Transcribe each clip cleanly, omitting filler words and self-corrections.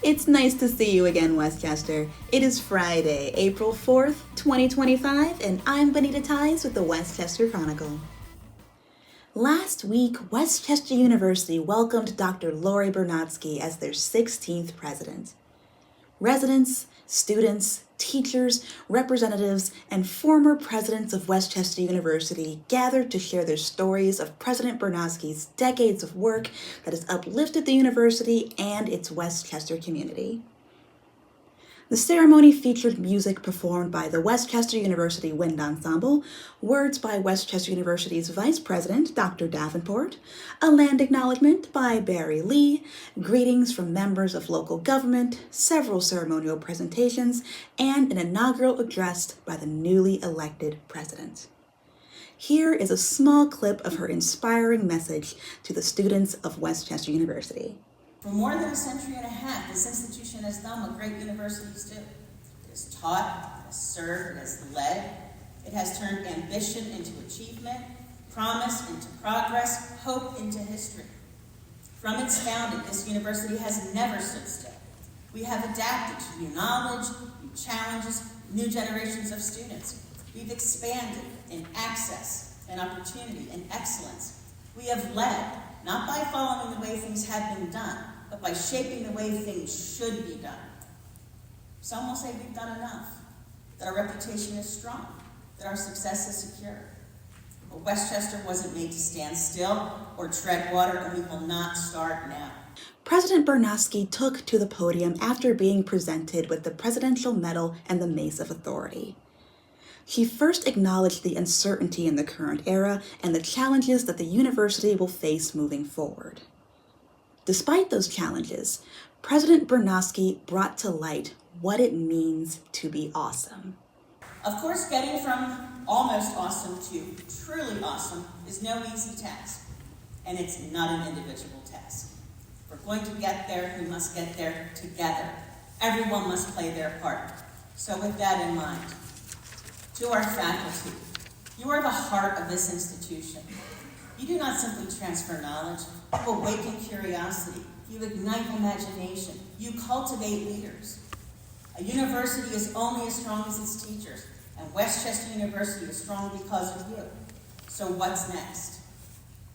It's nice to see you again, Westchester. It is Friday, April 4th, 2025, and I'm Benita Ties with the Westchester Chronicle. Last week, Westchester University welcomed Dr. Laurie Bernotsky as their 16th president. Residents, students, teachers, representatives, and former presidents of Westchester University gathered to share their stories of President Bernotsky's decades of work that has uplifted the university and its Westchester community. The ceremony featured music performed by the Westchester University Wind Ensemble, words by Westchester University's Vice President, Dr. Davenport, a land acknowledgement by Barry Lee, greetings from members of local government, several ceremonial presentations, and an inaugural address by the newly elected president. Here is a small clip of her inspiring message to the students of Westchester University. For more than a century and a half, this institution has done what great universities do. It has taught, it has served, it has led. It has turned ambition into achievement, promise into progress, hope into history. From its founding, this university has never stood still. We have adapted to new knowledge, new challenges, new generations of students. We've expanded in access and opportunity and excellence. We have led, not by following the way things have been done, but by shaping the way things should be done. Some will say we've done enough, that our reputation is strong, that our success is secure. But Westchester wasn't made to stand still or tread water, and we will not start now. President Bernotsky took to the podium after being presented with the Presidential Medal and the Mace of Authority. He first acknowledged the uncertainty in the current era and the challenges that the university will face moving forward. Despite those challenges, President Bernotsky brought to light what it means to be awesome. Of course, getting from almost awesome to truly awesome is no easy task, and it's not an individual task. If we're going to get there, we must get there together. Everyone must play their part. So with that in mind, to our faculty, you are the heart of this institution. You do not simply transfer knowledge, you awaken curiosity, you ignite imagination, you cultivate leaders. A university is only as strong as its teachers, and Westchester University is strong because of you. So what's next?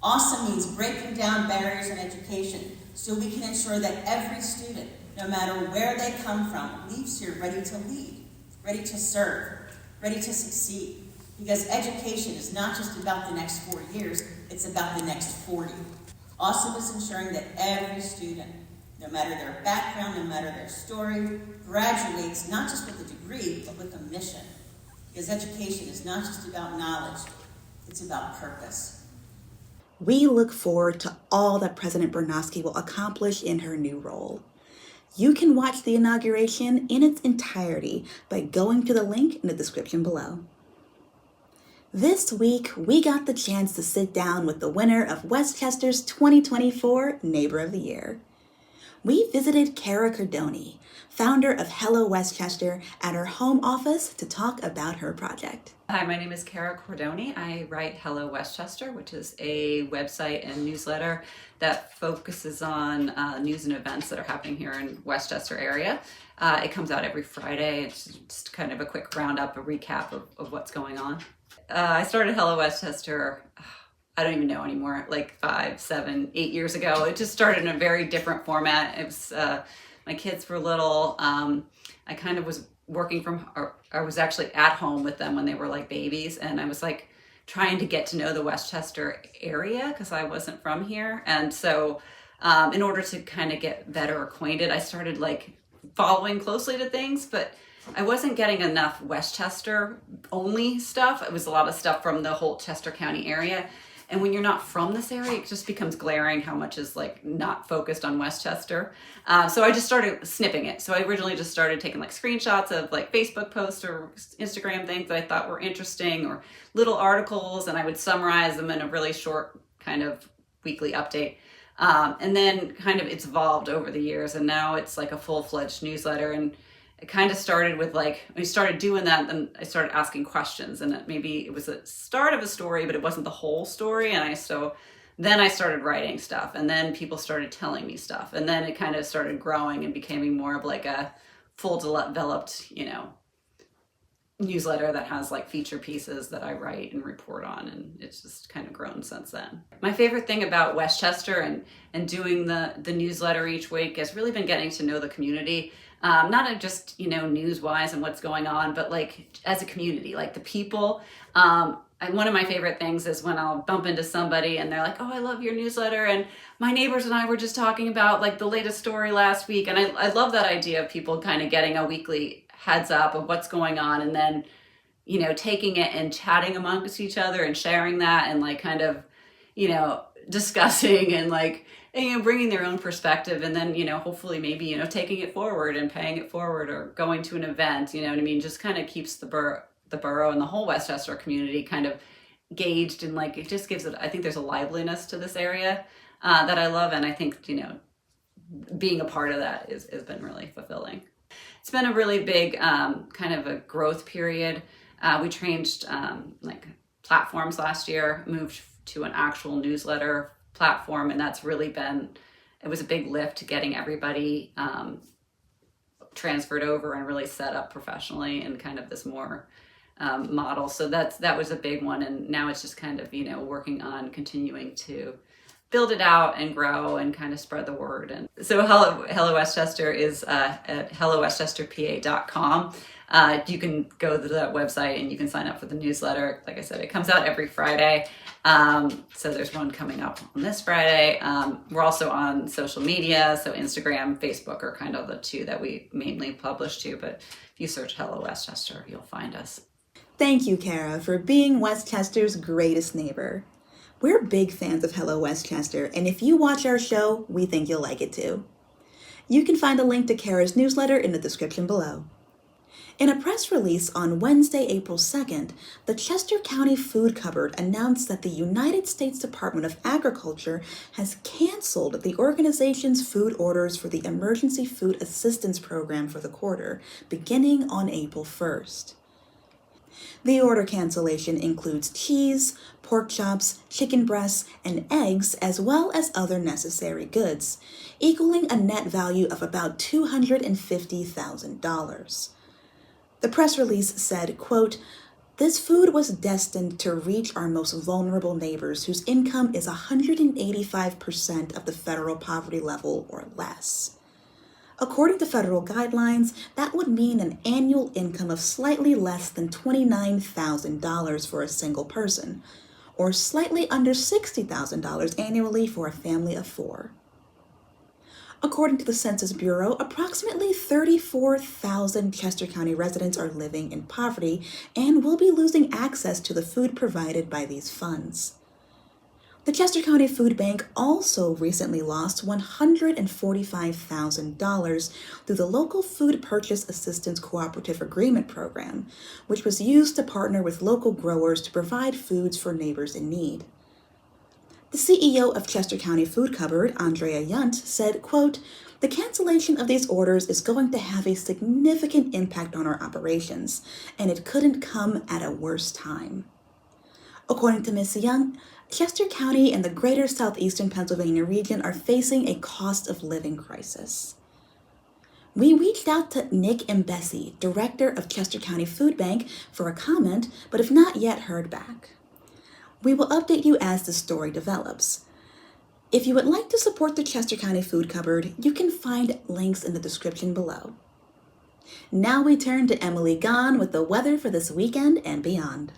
Awesome means breaking down barriers in education so we can ensure that every student, no matter where they come from, leaves here ready to lead, ready to serve, ready to succeed. Because education is not just about the next 4 years, it's about the next 40. Awesome is ensuring that every student, no matter their background, no matter their story, graduates not just with a degree, but with a mission. Because education is not just about knowledge, it's about purpose. We look forward to all that President Bernotsky will accomplish in her new role. You can watch the inauguration in its entirety by going to the link in the description below. This week, we got the chance to sit down with the winner of Westchester's 2024 Neighbor of the Year. We visited Cara Corridoni, founder of Hello Westchester, at her home office to talk about her project. Hi, my name is Cara Corridoni. I write Hello Westchester, which is a website and newsletter that focuses on news and events that are happening here in Westchester area. It comes out every Friday. It's just kind of a quick roundup, a recap of what's going on. I started Hello Westchester, I don't even know anymore, like 5, 7, 8 years ago. It just started in a very different format. It was, my kids were little. I kind of was working from, or I was actually at home with them when they were like babies. And I was like trying to get to know the Westchester area because I wasn't from here. And so in order to kind of get better acquainted, I started like following closely to things, but I wasn't getting enough Westchester only stuff. It was a lot of stuff from the whole Chester County area. And when you're not from this area, it just becomes glaring how much is like not focused on Westchester. So I just started snipping it. So I originally just started taking like screenshots of like Facebook posts or Instagram things that I thought were interesting or little articles, and I would summarize them in a really short kind of weekly update. And then kind of it's evolved over the years, and now it's like a full-fledged newsletter. And it kind of started with like, when I started doing that, then I started asking questions, and maybe it was a start of a story, but it wasn't the whole story. And then I started writing stuff, and then people started telling me stuff, and then it kind of started growing and becoming more of like a full developed, newsletter that has like feature pieces that I write and report on, and it's just kind of grown since then. My favorite thing about Westchester and doing the newsletter each week has really been getting to know the community. Not just, news wise and what's going on, but like as a community, like the people. And one of my favorite things is when I'll bump into somebody and they're like, oh, I love your newsletter. And my neighbors and I were just talking about like the latest story last week. And I love that idea of people kind of getting a weekly heads up of what's going on, and then, taking it and chatting amongst each other and sharing that, and like kind of, discussing and like, bringing their own perspective, and then, hopefully maybe, taking it forward and paying it forward, or going to an event, just kind of keeps the borough and the whole Westchester community kind of gauged, and like it just gives it, I think there's a liveliness to this area that I love, and I think being a part of that has been really fulfilling. It's been a really big kind of a growth period. We changed like platforms last year, moved to an actual newsletter platform, and that's really it was a big lift getting everybody transferred over and really set up professionally and kind of this more model. So that was a big one, and now it's just kind of working on continuing to build it out and grow and kind of spread the word. And so Hello Westchester is at hellowestchesterpa.com. You can go to that website and you can sign up for the newsletter. Like I said, it comes out every Friday. So there's one coming up on this Friday. We're also on social media. So Instagram, Facebook are kind of the two that we mainly publish to. But if you search Hello Westchester, you'll find us. Thank you, Cara, for being Westchester's greatest neighbor. We're big fans of Hello Westchester, and if you watch our show, we think you'll like it too. You can find a link to Cara's newsletter in the description below. In a press release on Wednesday, April 2nd, the Chester County Food Cupboard announced that the United States Department of Agriculture has canceled the organization's food orders for the Emergency Food Assistance Program for the quarter, beginning on April 1st. The order cancellation includes cheese, pork chops, chicken breasts, and eggs, as well as other necessary goods, equaling a net value of about $250,000. The press release said, quote, "This food was destined to reach our most vulnerable neighbors whose income is 185% of the federal poverty level or less. According to federal guidelines, that would mean an annual income of slightly less than $29,000 for a single person, or slightly under $60,000 annually for a family of 4. According to the Census Bureau, approximately 34,000 Chester County residents are living in poverty and will be losing access to the food provided by these funds. The Chester County Food Bank also recently lost $145,000 through the Local Food Purchase Assistance Cooperative Agreement Program, which was used to partner with local growers to provide foods for neighbors in need. The CEO of Chester County Food Cupboard, Andrea Yunt, said, quote, "The cancellation of these orders is going to have a significant impact on our operations, and it couldn't come at a worse time." According to Ms. Young, Chester County and the greater southeastern Pennsylvania region are facing a cost of living crisis. We reached out to Nick and Bessie, director of Chester County Food Bank, for a comment, but have not yet heard back. We will update you as the story develops. If you would like to support the Chester County Food Cupboard, you can find links in the description below. Now we turn to Emily Gahn with the weather for this weekend and beyond.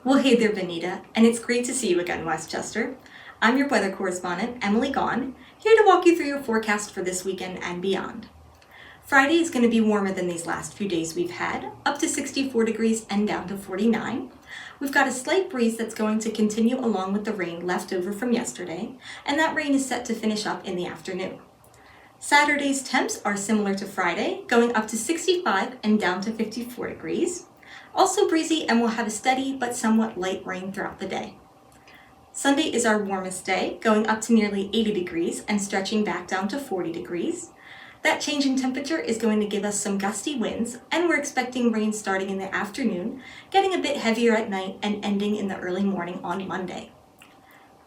Well, hey there, Benita, and it's great to see you again, Westchester. I'm your weather correspondent, Emily Gahn, here to walk you through your forecast for this weekend and beyond. Friday is going to be warmer than these last few days we've had, up to 64 degrees and down to 49. We've got a slight breeze that's going to continue along with the rain left over from yesterday, and that rain is set to finish up in the afternoon. Saturday's temps are similar to Friday, going up to 65 and down to 54 degrees. Also breezy, and we'll have a steady but somewhat light rain throughout the day. Sunday is our warmest day, going up to nearly 80 degrees and stretching back down to 40 degrees. That change in temperature is going to give us some gusty winds, and we're expecting rain starting in the afternoon, getting a bit heavier at night and ending in the early morning on Monday.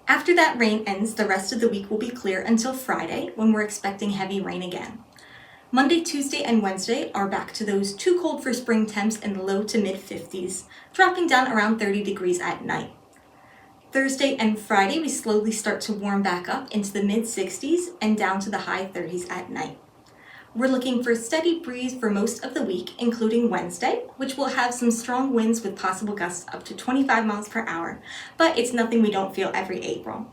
After that rain ends, the rest of the week will be clear until Friday, when we're expecting heavy rain again. Monday, Tuesday, and Wednesday are back to those too cold for spring temps in the low to mid 50s, dropping down around 30 degrees at night. Thursday and Friday, we slowly start to warm back up into the mid 60s and down to the high 30s at night. We're looking for a steady breeze for most of the week, including Wednesday, which will have some strong winds with possible gusts up to 25 miles per hour, but it's nothing we don't feel every April.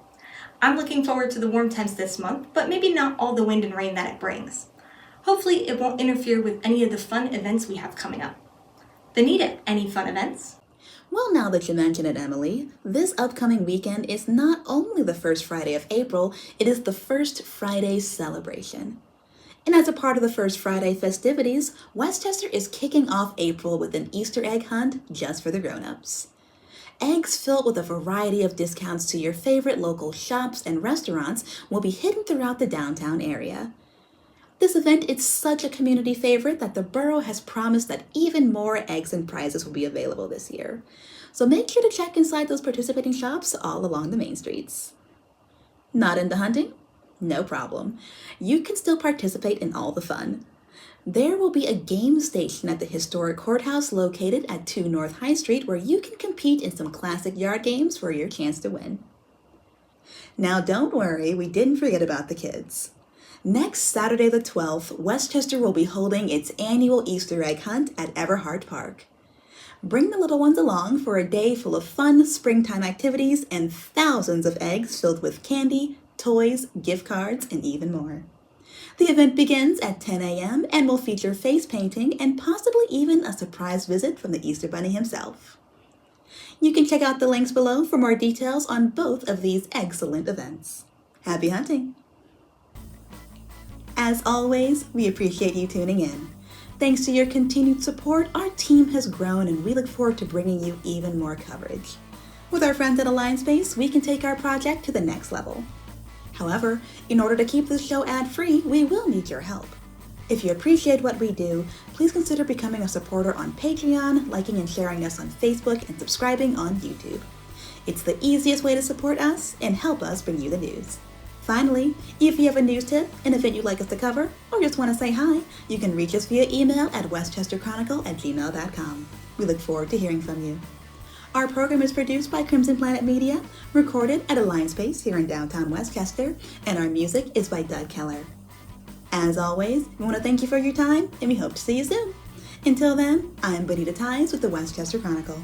I'm looking forward to the warm temps this month, but maybe not all the wind and rain that it brings. Hopefully it won't interfere with any of the fun events we have coming up. Benita, any fun events? Well, now that you mention it, Emily, this upcoming weekend is not only the first Friday of April, it is the First Friday celebration. And as a part of the First Friday festivities, Westchester is kicking off April with an Easter egg hunt just for the grown-ups. Eggs filled with a variety of discounts to your favorite local shops and restaurants will be hidden throughout the downtown area. This event is such a community favorite that the borough has promised that even more eggs and prizes will be available this year. So make sure to check inside those participating shops all along the main streets. Not into hunting? No problem. You can still participate in all the fun. There will be a game station at the historic courthouse located at 2 North High Street where you can compete in some classic yard games for your chance to win. Now don't worry, we didn't forget about the kids. Next Saturday the 12th, Westchester will be holding its annual Easter egg hunt at Everhart Park. Bring the little ones along for a day full of fun springtime activities and thousands of eggs filled with candy, toys, gift cards, and even more. The event begins at 10 a.m. and will feature face painting and possibly even a surprise visit from the Easter Bunny himself. You can check out the links below for more details on both of these excellent events. Happy hunting! As always, we appreciate you tuning in. Thanks to your continued support, our team has grown and we look forward to bringing you even more coverage. With our friends at AllianceSpace, we can take our project to the next level. However, in order to keep this show ad-free, we will need your help. If you appreciate what we do, please consider becoming a supporter on Patreon, liking and sharing us on Facebook, and subscribing on YouTube. It's the easiest way to support us and help us bring you the news. Finally, if you have a news tip, an event you'd like us to cover, or just want to say hi, you can reach us via email at westchesterchronicle@gmail.com. We look forward to hearing from you. Our program is produced by Crimson Planet Media, recorded at AllianceSpace here in downtown Westchester, and our music is by Doug Keller. As always, we want to thank you for your time, and we hope to see you soon. Until then, I'm Benita Ties with the Westchester Chronicle.